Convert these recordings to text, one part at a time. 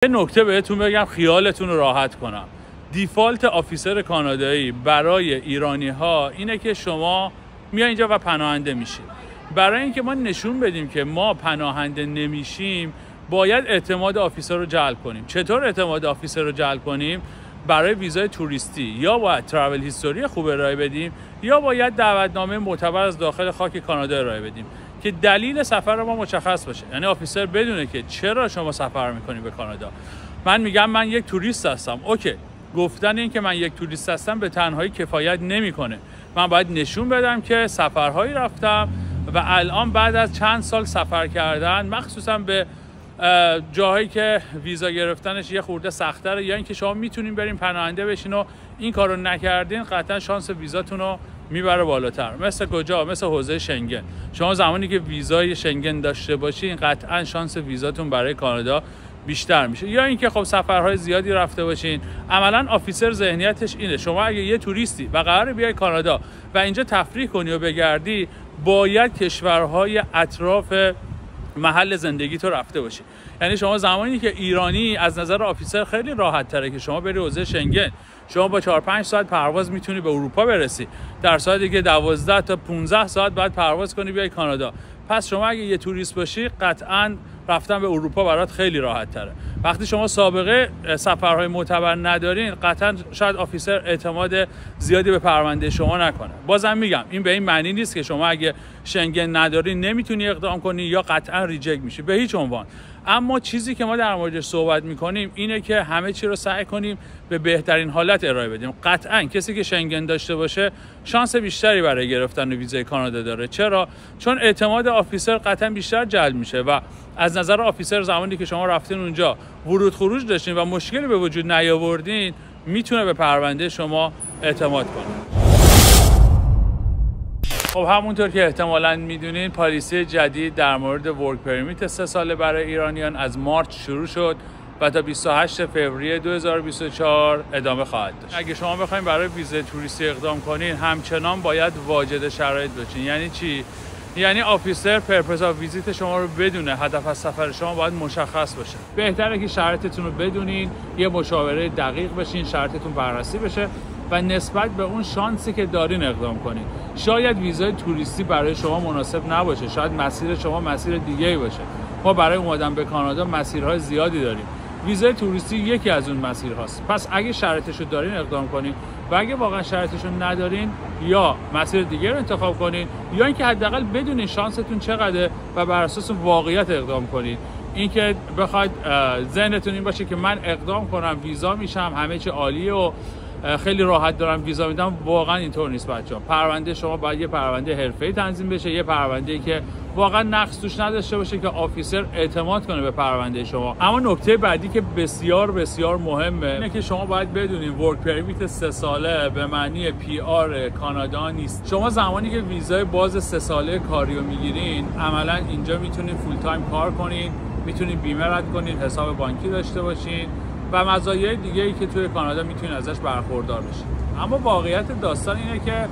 یه نکته بهتون بگم خیالتون رو راحت کنم. دیفالت آفیسر کانادایی برای ایرانی ها اینه که شما میای اینجا و پناهنده میشید. برای اینکه ما نشون بدیم که ما پناهنده نمیشیم باید اعتماد آفیسر رو جلب کنیم. چطور اعتماد آفیسر رو جلب کنیم؟ برای ویزای توریستی یا باید ترافل هیستوری خوب ارائه بدیم یا باید دعوتنامه معتبر از داخل خاک کانادا ارائه بدیم که دلیل سفر ما مشخص باشه. یعنی آفیسر بدونه که چرا شما سفر میکنی به کانادا. من میگم من یک توریست هستم. اوکی، گفتن این که من یک توریست هستم به تنهایی کفایت نمیکنه. من باید نشون بدم که سفرهایی رفتم و الان بعد از چند سال سفر کردن، مخصوصا به جاهایی که ویزا گرفتنش یه خورده سخت‌تره یا اینکه شما میتونین برین پناهنده بشین و این کارو نکردین، قطعا شانس ویزاتون رو میبره بالاتر. مثل کجا؟ مثل حوزه شنگن. شما زمانی که ویزای شنگن داشته باشین قطعا شانس ویزاتون برای کانادا بیشتر میشه. یا اینکه خب سفرهای زیادی رفته باشین. عملا آفیسر ذهنیتش اینه شما اگه یه توریستی و قراره بیای کانادا و اینجا تفریح کنی و بگردی، باید کشورهای اطراف محل زندگی تو رفته باشی. یعنی شما زمانی که ایرانی از نظر آفیسر خیلی راحت تره که شما بری حوزه شنگن، شما با 4-5 ساعت پرواز میتونی به اروپا برسی، در صورتی که 12 تا 15 ساعت بعد پرواز کنی بیای کانادا. پس شما اگه یه توریست باشی قطعاً رفتن به اروپا برات خیلی راحت تره. وقتی شما سابقه سفرهای معتبر ندارین قطعاً شاید آفیسر اعتماد زیادی به پرونده شما نکنه. بازم میگم این به این معنی نیست که شما اگه شنگن ندارین نمیتونی اقدام کنی یا قطعاً ریجکت میشی، به هیچ عنوان. اما چیزی که ما در موردش صحبت میکنیم اینه که همه چی رو سعی کنیم به بهترین حالت ارائه بدیم. قطعاً کسی که شنگن داشته باشه شانس بیشتری برای گرفتن ویزای کانادا داره. چرا؟ چون اعتماد آفیسر قطعاً بیشتر جلب میشه و از نظر آفیسر زمانی که شما رفتین اونجا ورود خروج داشتین و مشکلی به وجود نیاوردین، میتونه به پرونده شما اعتماد کنه. خب همونطور که احتمالاً میدونین پالیسی جدید در مورد ورک پرمیت 3 ساله برای ایرانیان از مارچ شروع شد و تا 28 فوریه 2024 ادامه خواهد داشت. اگه شما بخواید برای ویزای توریستی اقدام کنین همچنان باید واجد شرایط باشین. یعنی چی؟ یعنی آفیسر پرپز آف ویزیت شما رو بدونه، هدف از سفر شما باید مشخص باشه. بهتره که شرایطتون رو بدونین، یه مشاوره دقیق بشین، شرایطتون بررسی بشه و نسبت به اون شانسی که دارین اقدام کنین. شاید ویزای توریستی برای شما مناسب نباشه، شاید مسیر شما مسیر دیگه‌ای باشه. ما برای اومدن به کانادا مسیرهای زیادی داریم. ویزای توریستی یکی از اون مسیرهاست. پس اگه شرایطشو دارین اقدام کنین و اگه واقعا شرایطشو ندارین یا مسیر دیگه رو انتخاب کنین یا اینکه حداقل بدونین شانستون چقدره و بر اساس واقعیت اقدام کنین. اینکه بخواید ذهنتون این باشه که من اقدام کنم ویزا میشم همه چی عالیه و خیلی راحت دارم ویزا میدم، واقعا اینطور نیست بچه‌ها. پرونده شما باید یه پرونده حرفه‌ای تنظیم بشه، یه پرونده‌ای که واقعا نقص توش نداشته باشه که آفیسر اعتماد کنه به پرونده شما. اما نکته بعدی که بسیار بسیار مهمه اینه که شما باید بدونین ورک پرمیت 3 ساله به معنی پی آر کانادا نیست. شما زمانی که ویزای باز 3 ساله کاری رو میگیرین عملا اینجا میتونین فول تایم کار کنین، میتونین بیمه رد کنین، حساب بانکی داشته باشین و مزایای دیگه‌ای که توی کانادا میتونین ازش برخوردار بشین. اما واقعیت داستان اینه که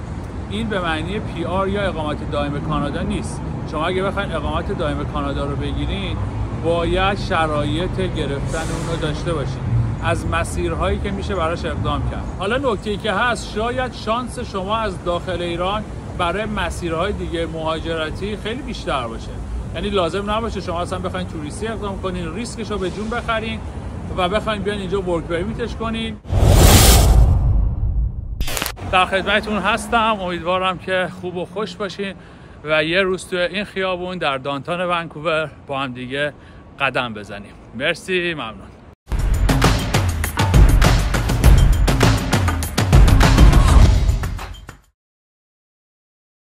این به معنی پی آر یا اقامت دائم کانادا نیست. شما اگه بخواید اقامت دائم کانادا رو بگیرین باید شرایط گرفتن اون رو داشته باشین، از مسیرهایی که میشه براش اقدام کرد. حالا نکته‌ای که هست، شاید شانس شما از داخل ایران برای مسیرهای دیگه مهاجرتی خیلی بیشتر باشه. یعنی لازم نباشه شما اصلا بخواید توریستی اقدام کنین، ریسکش رو به جون بخرین و بخواید بیان اینجا ورک پرمیتش کنین. در خدمتتون هستم، امیدوارم که خوب و خوش باشین و یه روز توی این خیابون در دانتان ونکوور با هم دیگه قدم بزنیم. مرسی، ممنون.